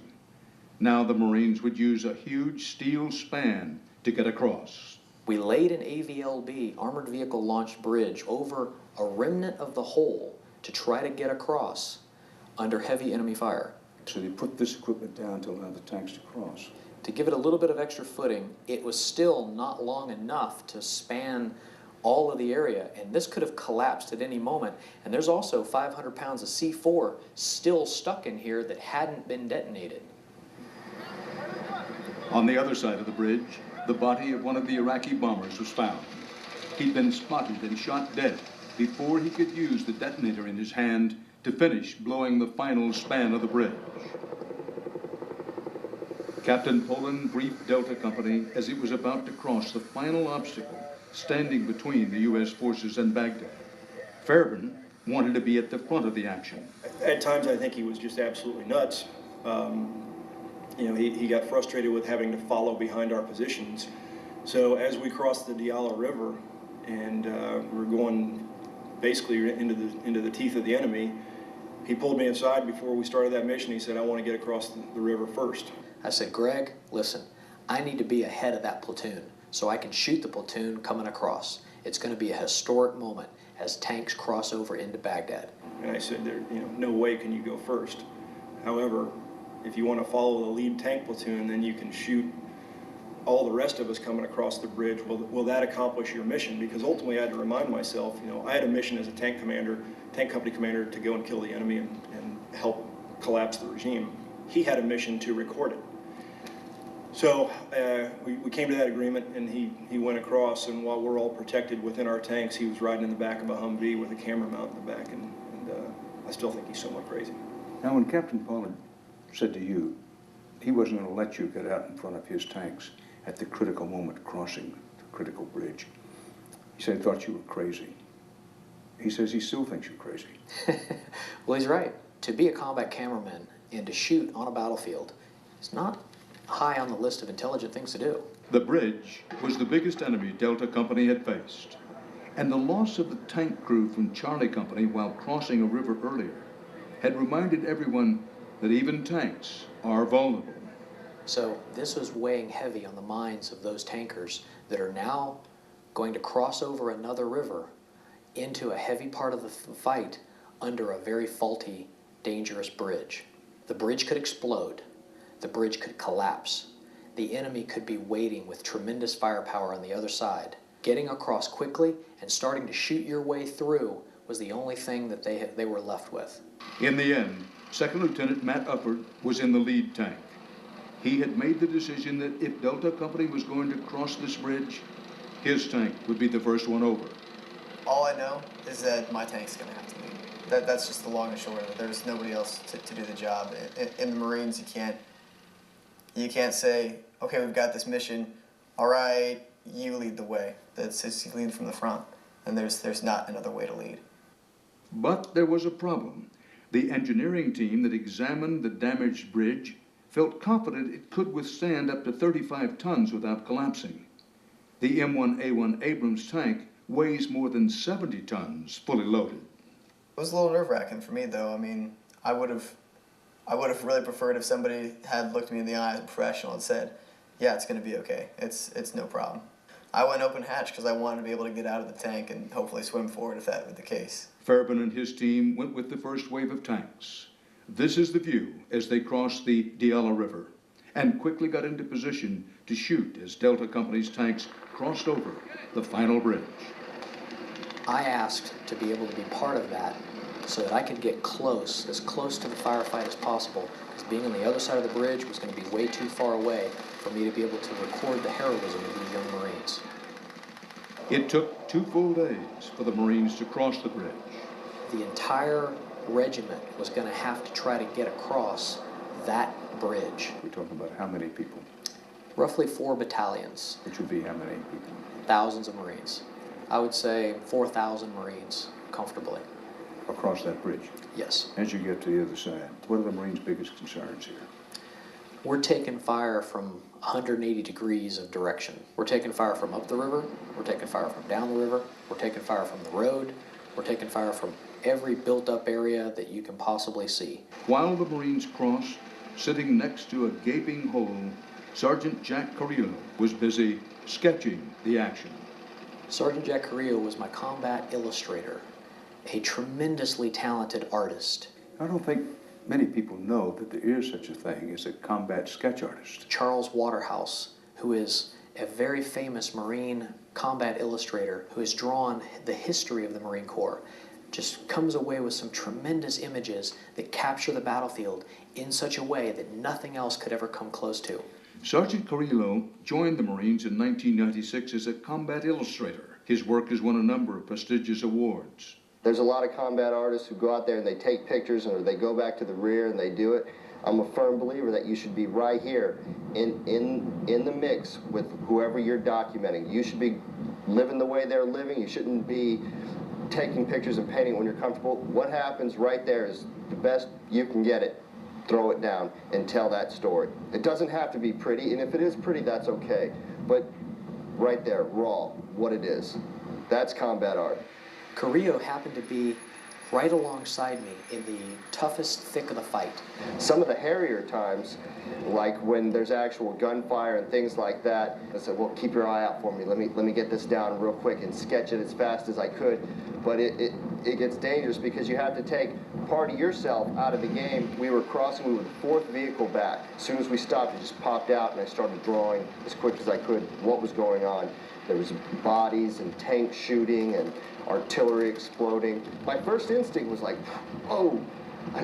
Now the Marines would use a huge steel span to get across. We laid an AVLB, Armored Vehicle Launched Bridge, over a remnant of the hole to try to get across under heavy enemy fire. So they put this equipment down to allow the tanks to cross. To give it a little bit of extra footing, it was still not long enough to span all of the area, and this could have collapsed at any moment. And there's also 500 pounds of C4 still stuck in here that hadn't been detonated. On the other side of the bridge, the body of one of the Iraqi bombers was found. He'd been spotted and shot dead before he could use the detonator in his hand to finish blowing the final span of the bridge. Captain Poland briefed Delta Company as it was about to cross the final obstacle standing between the U.S. forces and Baghdad. Fairburn wanted to be at the front of the action. At times I think he was just absolutely nuts. You know, he got frustrated with having to follow behind our positions. So as we crossed the Diyala River and we were going basically into the teeth of the enemy, he pulled me aside before we started that mission. He said, I want to get across the river first. I said, Greg, listen, I need to be ahead of that platoon so I can shoot the platoon coming across. It's going to be a historic moment as tanks cross over into Baghdad. And I said, no way can you go first. However, if you want to follow the lead tank platoon, then you can shoot all the rest of us coming across the bridge. Will that accomplish your mission? Because ultimately I had to remind myself, I had a mission as a tank company commander to go and kill the enemy and help collapse the regime. He had a mission to record it. So we came to that agreement, and he went across, and while we're all protected within our tanks, he was riding in the back of a Humvee with a camera mount in the back, and I still think he's somewhat crazy. Now, when Captain Pollard said to you he wasn't going to let you get out in front of his tanks at the critical moment crossing the critical bridge, he said he thought you were crazy. He says he still thinks you're crazy. Well, he's right. To be a combat cameraman and to shoot on a battlefield is not high on the list of intelligent things to do. The bridge was the biggest enemy Delta Company had faced, and the loss of the tank crew from Charlie Company while crossing a river earlier had reminded everyone that even tanks are vulnerable. So this was weighing heavy on the minds of those tankers that are now going to cross over another river into a heavy part of the fight under a very faulty, dangerous bridge. The bridge could explode. The bridge could collapse. The enemy could be waiting with tremendous firepower on the other side. Getting across quickly and starting to shoot your way through was the only thing that they were left with. In the end, Second Lieutenant Matt Ufford was in the lead tank. He had made the decision that if Delta Company was going to cross this bridge, his tank would be the first one over. All I know is that my tank's going to have to lead. That's just the long and short of it. There's nobody else to do the job. In the Marines, you can't say, okay, we've got this mission, all right, you lead the way. That's just, you lead from the front, and there's not another way to lead. But there was a problem. The engineering team that examined the damaged bridge felt confident it could withstand up to 35 tons without collapsing. The M1A1 Abrams tank weighs more than 70 tons, fully loaded. It was a little nerve-wracking for me, though. I mean, I would have really preferred if somebody had looked me in the eye as a professional and said, yeah, it's going to be okay. It's no problem. I went open hatch because I wanted to be able to get out of the tank and hopefully swim forward if that were the case. Fairburn and his team went with the first wave of tanks. This is the view as they crossed the Diyala River and quickly got into position to shoot as Delta Company's tanks crossed over the final bridge. I asked to be able to be part of that so that I could get close to the firefight as possible, because being on the other side of the bridge was going to be way too far away for me to be able to record the heroism of these young Marines. It took 2 full days for the Marines to cross the bridge. The entire regiment was going to have to try to get across that bridge. We're talking about how many people? Roughly 4 battalions. Which would be how many people? Thousands of Marines. I would say 4,000 Marines, comfortably. Across that bridge? Yes. As you get to the other side, what are the Marines' biggest concerns here? We're taking fire from 180 degrees of direction. We're taking fire from up the river, we're taking fire from down the river, we're taking fire from the road, we're taking fire from every built-up area that you can possibly see. While the Marines crossed, sitting next to a gaping hole, Sergeant Jack Carrillo was busy sketching the action. Sergeant Jack Carrillo was my combat illustrator, a tremendously talented artist. I don't think many people know that there is such a thing as a combat sketch artist. Charles Waterhouse, who is a very famous Marine combat illustrator who has drawn the history of the Marine Corps, just comes away with some tremendous images that capture the battlefield in such a way that nothing else could ever come close to. Sergeant Carrillo joined the Marines in 1996 as a combat illustrator. His work has won a number of prestigious awards. There's a lot of combat artists who go out there and they take pictures or they go back to the rear and they do it. I'm a firm believer that you should be right here in the mix with whoever you're documenting. You should be living the way they're living. You shouldn't be taking pictures and painting when you're comfortable. What happens right there is the best you can get it. Throw it down and tell that story. It doesn't have to be pretty, and if it is pretty, that's okay. But right there, raw, what it is. That's combat art. Carrillo happened to be right alongside me in the toughest thick of the fight. Some of the hairier times, like when there's actual gunfire and things like that, I said, well, keep your eye out for me. Let me get this down real quick and sketch it as fast as I could. But it gets dangerous because you have to take part of yourself out of the game. We were crossing, we were the 4th vehicle back. As soon as we stopped, it just popped out and I started drawing as quick as I could what was going on. There was bodies and tanks shooting and artillery exploding. My first instinct was like, oh,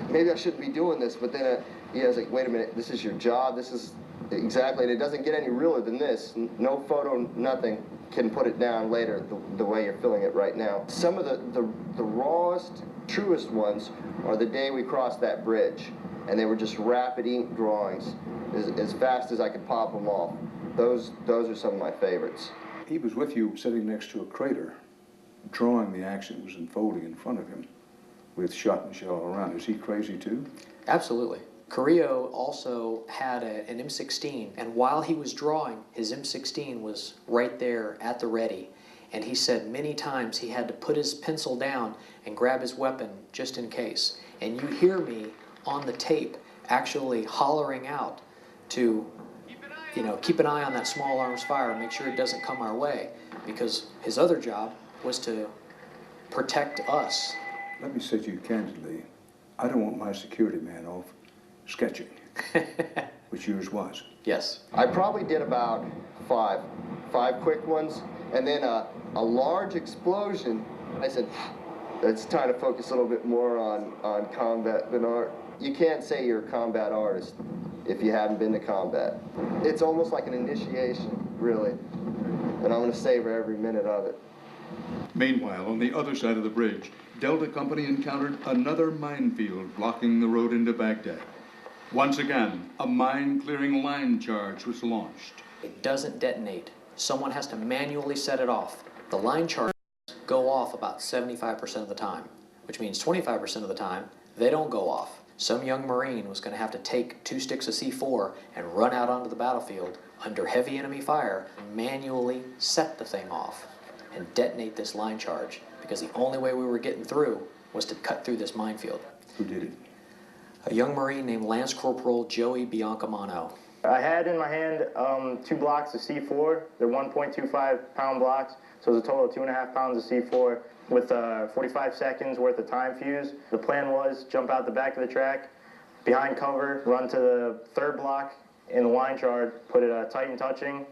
maybe I shouldn't be doing this. But then I was like, wait a minute, this is your job. This is exactly, and it doesn't get any realer than this. No photo, nothing can put it down later the way you're feeling it right now. Some of the rawest, truest ones are the day we crossed that bridge. And they were just rapid ink drawings as fast as I could pop them off. Those are some of my favorites. He was with you sitting next to a crater, drawing the action that was unfolding in front of him with shot and shell around. Is he crazy too? Absolutely. Carrillo also had an M16, and while he was drawing, his M16 was right there at the ready. And he said many times he had to put his pencil down and grab his weapon just in case. And you hear me on the tape actually hollering out to, keep an eye on that small arms fire and make sure it doesn't come our way, because his other job was to protect us. Let me say to you candidly, I don't want my security man off sketching, which yours was. Yes. I probably did about five quick ones, and then a large explosion. I said, it's time to focus a little bit more on combat than art. You can't say you're a combat artist if you haven't been to combat. It's almost like an initiation, really, and I'm going to savor every minute of it. Meanwhile, on the other side of the bridge, Delta Company encountered another minefield blocking the road into Baghdad. Once again, a mine-clearing line charge was launched. It doesn't detonate. Someone has to manually set it off. The line charges go off about 75% of the time, which means 25% of the time, they don't go off. Some young Marine was going to have to take 2 sticks of C4 and run out onto the battlefield under heavy enemy fire and manually set the thing off and detonate this line charge, because the only way we were getting through was to cut through this minefield. Who did it? A young Marine named Lance Corporal Joey Biancamano. I had in my hand 2 blocks of C4. They're 1.25 pound blocks, so it's a total of 2.5 pounds of C4 with 45 seconds worth of time fuse. The plan was jump out the back of the track, behind cover, run to the 3rd block, in the line charge, put it tight and touching,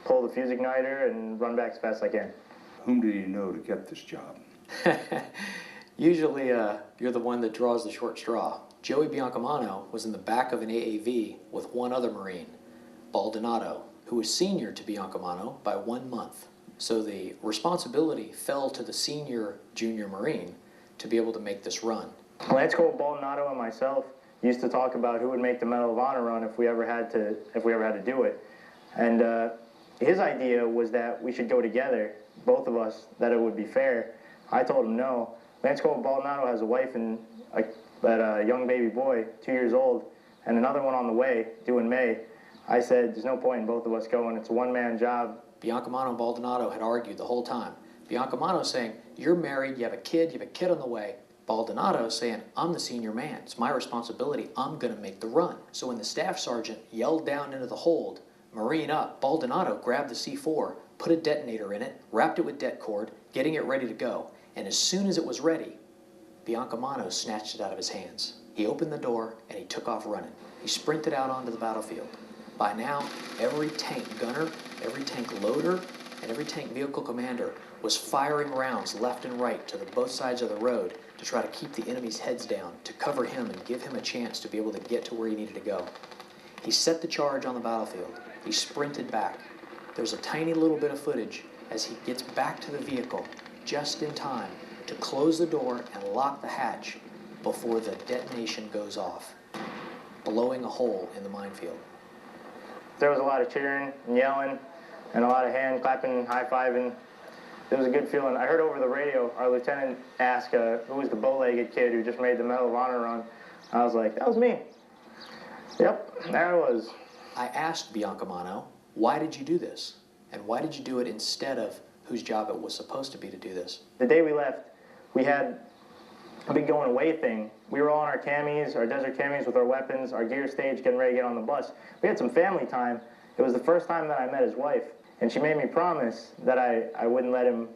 pull the fuse igniter, and run back as fast as I can. Whom did you know to get this job? Usually, you're the one that draws the short straw. Joey Biancamano was in the back of an AAV with one other Marine, Baldonado, who was senior to Biancamano by 1 month. So the responsibility fell to the senior junior Marine to be able to make this run. Lance Corporal Baldonado and myself used to talk about who would make the Medal of Honor run if we ever had to do it. And his idea was that we should go together, both of us, that it would be fair. I told him no. Lance Corporal Baldonado has a wife and a young baby boy, 2 years old, and another one on the way, due in May. I said, there's no point in both of us going. It's a one-man job. Biancamano and Baldonado had argued the whole time. Biancamano saying, you're married, you have a kid on the way. Baldonado saying, I'm the senior man. It's my responsibility. I'm going to make the run. So when the staff sergeant yelled down into the hold, Marine up, Baldonado grabbed the C4, put a detonator in it, wrapped it with det cord, getting it ready to go. And as soon as it was ready, Biancamano snatched it out of his hands. He opened the door and he took off running. He sprinted out onto the battlefield. By now, every tank gunner, every tank loader, and every tank vehicle commander was firing rounds left and right to both sides of the road to try to keep the enemy's heads down, to cover him and give him a chance to be able to get to where he needed to go. He set the charge on the battlefield. He sprinted back. There's a tiny little bit of footage as he gets back to the vehicle just in time to close the door and lock the hatch before the detonation goes off, blowing a hole in the minefield. There was a lot of cheering and yelling and a lot of hand clapping and high-fiving. It was a good feeling. I heard over the radio our lieutenant ask who was the bow-legged kid who just made the Medal of Honor run. I was like, that was me. Yep, there it was. I asked Biancamano, why did you do this? And why did you do it instead of whose job it was supposed to be to do this? The day we left, we had a big going away thing. We were all in our camis, our desert camis with our weapons, our gear stage, getting ready to get on the bus. We had some family time. It was the first time that I met his wife, and she made me promise that I wouldn't let him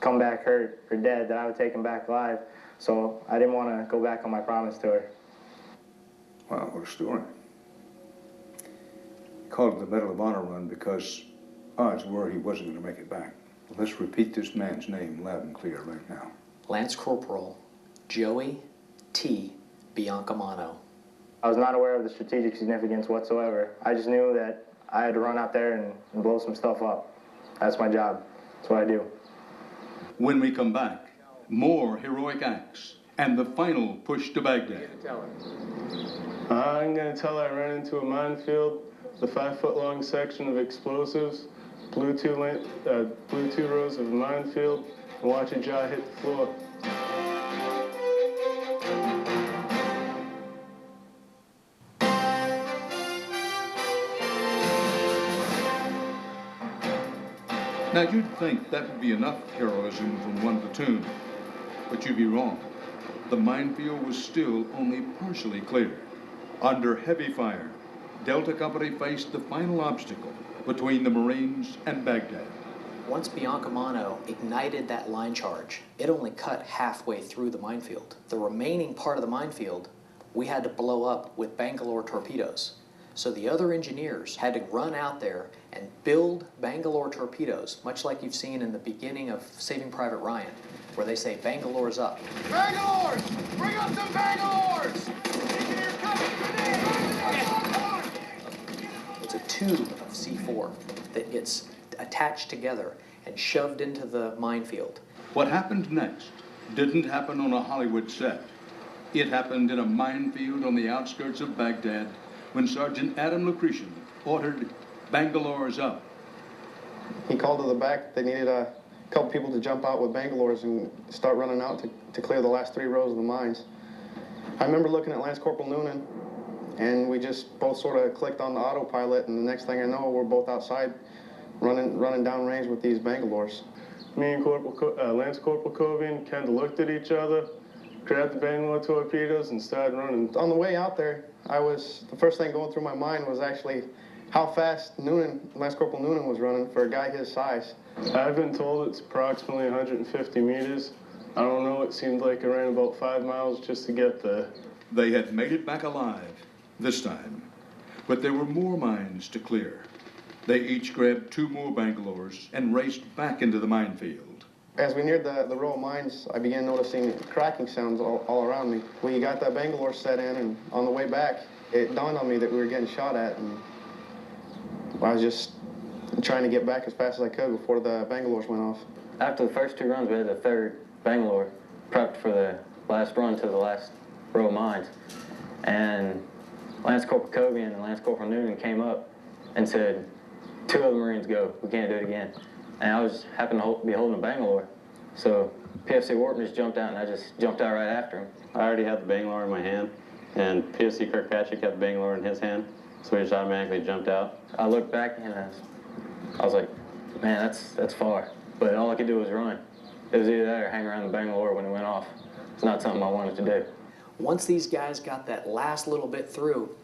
come back hurt or dead, that I would take him back alive. So I didn't want to go back on my promise to her. Wow, what a story. He called it the Medal of Honor run because odds were he wasn't going to make it back. Let's repeat this man's name loud and clear right now. Lance Corporal Joey T. Biancamano. I was not aware of the strategic significance whatsoever. I just knew that I had to run out there and blow some stuff up. That's my job. That's what I do. When we come back, more heroic acts and the final push to Baghdad. I'm going to tell her I ran into a minefield, the 5-foot-long section of explosives, blew two rows of minefield, and watch a jaw hit the floor. Now, you'd think that would be enough heroism from one platoon, but you'd be wrong. The minefield was still only partially clear. Under heavy fire, Delta Company faced the final obstacle between the Marines and Baghdad. Once Biancamano ignited that line charge, it only cut halfway through the minefield. The remaining part of the minefield, we had to blow up with Bangalore torpedoes. So the other engineers had to run out there and build Bangalore torpedoes, much like you've seen in the beginning of Saving Private Ryan, where they say, Bangalore's up. Bangalores! Bring up some Bangalores! Engineers coming! It's a tube of C4 that gets attached together and shoved into the minefield. What happened next didn't happen on a Hollywood set. It happened in a minefield on the outskirts of Baghdad when Sergeant Adam Lucretian ordered Bangalore's up. He called to the back. They needed a couple people to jump out with Bangalore's and start running out to clear the last 3 rows of the mines. I remember looking at Lance Corporal Noonan, and we just both sort of clicked on the autopilot, and the next thing I know, we're both outside running downrange with these Bangalore's. Me and Lance Corporal Covian kind of looked at each other, grabbed the Bangalore torpedoes, and started running. On the way out there, the first thing going through my mind was actually how fast Lance Corporal Noonan was running for a guy his size. I've been told it's approximately 150 meters. I don't know, it seemed like I ran about 5 miles just to get there. They had made it back alive this time. But there were more mines to clear. They each grabbed 2 more Bangalores and raced back into the minefield. As we neared the row of mines, I began noticing cracking sounds all around me. We got that Bangalore set in, and on the way back, it dawned on me that we were getting shot at, and I was just trying to get back as fast as I could before the Bangalores went off. After the first 2 runs, we had the 3rd Bangalore prepped for the last run to the last row of mines. And Lance Corporal Cobian and Lance Corporal Noonan came up and said, 2 other Marines go, we can't do it again. And I was happened to be holding a Bangalore. So PFC Wharton just jumped out, and I just jumped out right after him. I already had the Bangalore in my hand, and PFC Kirkpatrick had the Bangalore in his hand, so we just automatically jumped out. I looked back, and I was like, man, that's far. But all I could do was run. It was either that or hang around the Bangalore when it went off. It's not something I wanted to do. Once these guys got that last little bit through,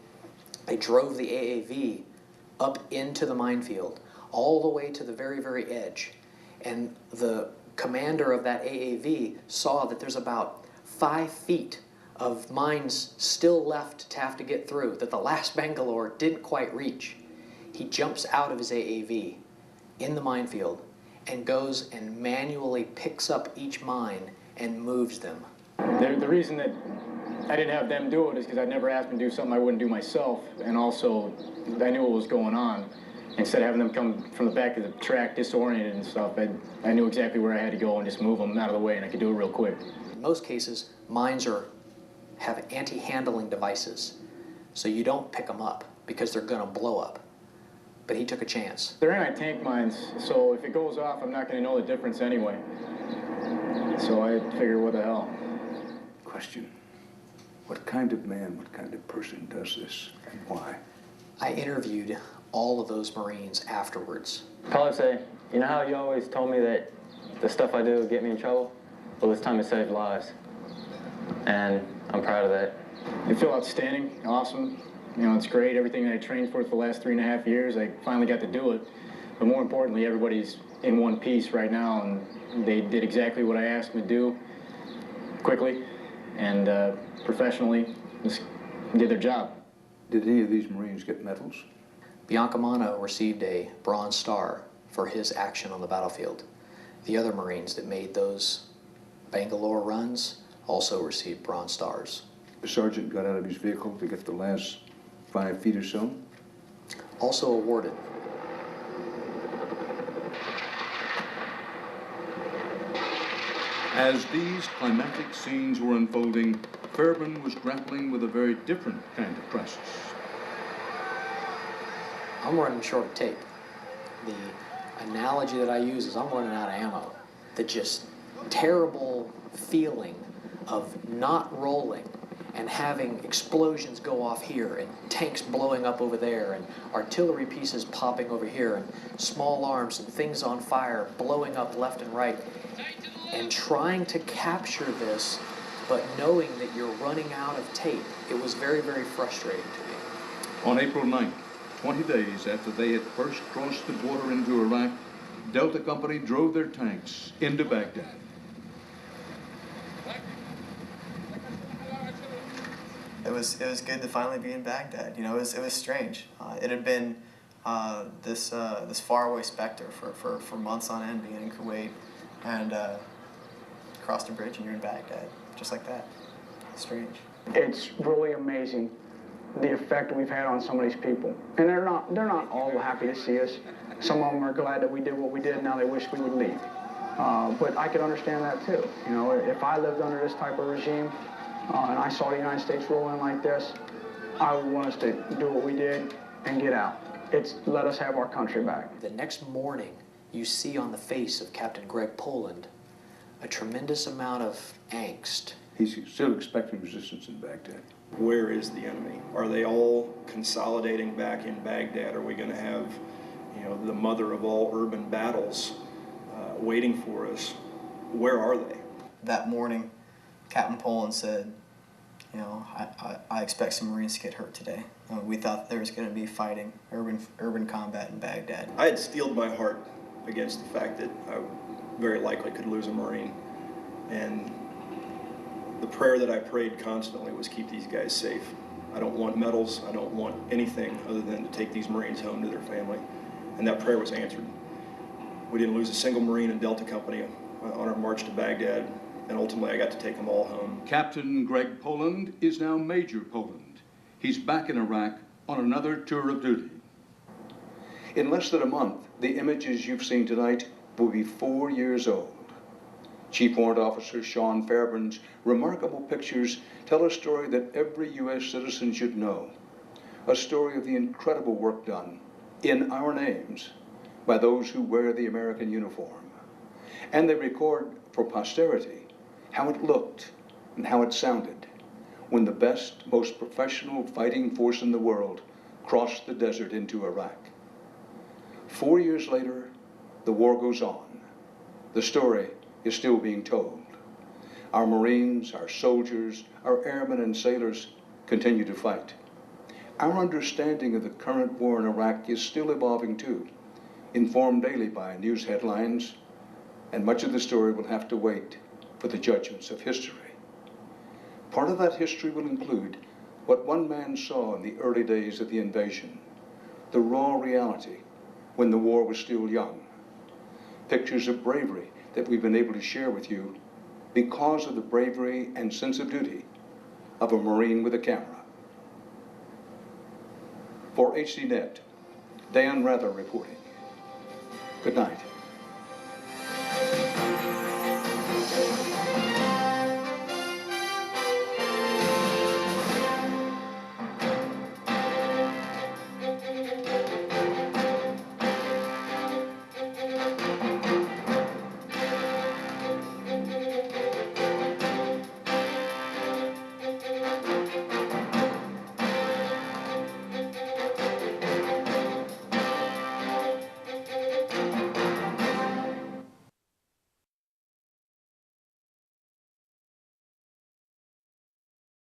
they drove the AAV up into the minefield, all the way to the very, very edge. And the commander of that AAV saw that there's about 5 feet of mines still left to have to get through, that the last Bangalore didn't quite reach. He jumps out of his AAV in the minefield and goes and manually picks up each mine and moves them. The reason that I didn't have them do it is because I'd never asked them to do something I wouldn't do myself, and also I knew what was going on. Instead of having them come from the back of the track disoriented and stuff, I knew exactly where I had to go and just move them out of the way, and I could do it real quick. In most cases, mines have anti-handling devices, so you don't pick them up because they're going to blow up. But he took a chance. They're anti-tank mines, so if it goes off, I'm not going to know the difference anyway. So I figured, what the hell? Question. What kind of man, what kind of person does this, and why? I interviewed all of those Marines afterwards. Probably say, you know how you always told me that the stuff I do would get me in trouble? Well, this time it saved lives. And I'm proud of that. I feel outstanding, awesome. You know, it's great. Everything that I trained for the last 3.5 years, I finally got to do it. But more importantly, everybody's in one piece right now, and they did exactly what I asked them to do quickly and professionally, just did their job. Did any of these Marines get medals? Biancamano received a Bronze Star for his action on the battlefield. The other Marines that made those Bangalore runs also received Bronze Stars. The sergeant got out of his vehicle to get the last 5 feet or so? Also awarded. As these climatic scenes were unfolding, Fairburn was grappling with a very different kind of crisis. I'm running short of tape. The analogy that I use is I'm running out of ammo. The just terrible feeling of not rolling and having explosions go off here and tanks blowing up over there and artillery pieces popping over here and small arms and things on fire blowing up left and right, and trying to capture this but knowing that you're running out of tape. It was very, very frustrating to me. On April 9th, 20 days after they had first crossed the border into Iraq, Delta Company drove their tanks into Baghdad. It was good to finally be in Baghdad. You know, it was strange. It had been this faraway specter for months on end, being in Kuwait, and cross the bridge and you're in Baghdad, just like that. It's strange. It's really amazing the effect we've had on some of these people, and they're not all happy to see us. Some of them are glad that we did what we did. Now they wish we would leave. But I can understand that too. You know, if I lived under this type of regime. And I saw the United States rolling like this, I would want us to do what we did and get out. It's let us have our country back. The next morning, you see on the face of Captain Greg Poland a tremendous amount of angst. He's still expecting resistance in Baghdad. Where is the enemy? Are they all consolidating back in Baghdad? Are we going to have, you know, the mother of all urban battles waiting for us? Where are they? That morning, Captain Poland said, you know, I expect some Marines to get hurt today. We thought there was going to be fighting, urban combat in Baghdad. I had steeled my heart against the fact that I very likely could lose a Marine. And the prayer that I prayed constantly was keep these guys safe. I don't want medals. I don't want anything other than to take these Marines home to their family. And that prayer was answered. We didn't lose a single Marine in Delta Company on our march to Baghdad, and ultimately I got to take them all home. Captain Greg Poland is now Major Poland. He's back in Iraq on another tour of duty. In less than a month, the images you've seen tonight will be 4 years old. Chief Warrant Officer Sean Fairburn's remarkable pictures tell a story that every U.S. citizen should know. A story of the incredible work done in our names by those who wear the American uniform. And they record for posterity how it looked and how it sounded when the best, most professional fighting force in the world crossed the desert into Iraq. 4 years later, the war goes on. The story is still being told. Our Marines, our soldiers, our airmen and sailors continue to fight. Our understanding of the current war in Iraq is still evolving too, informed daily by news headlines, and much of the story will have to wait for the judgments of history. Part of that history will include what one man saw in the early days of the invasion, the raw reality when the war was still young, pictures of bravery that we've been able to share with you because of the bravery and sense of duty of a Marine with a camera. For HDNet, Dan Rather reporting. Good night.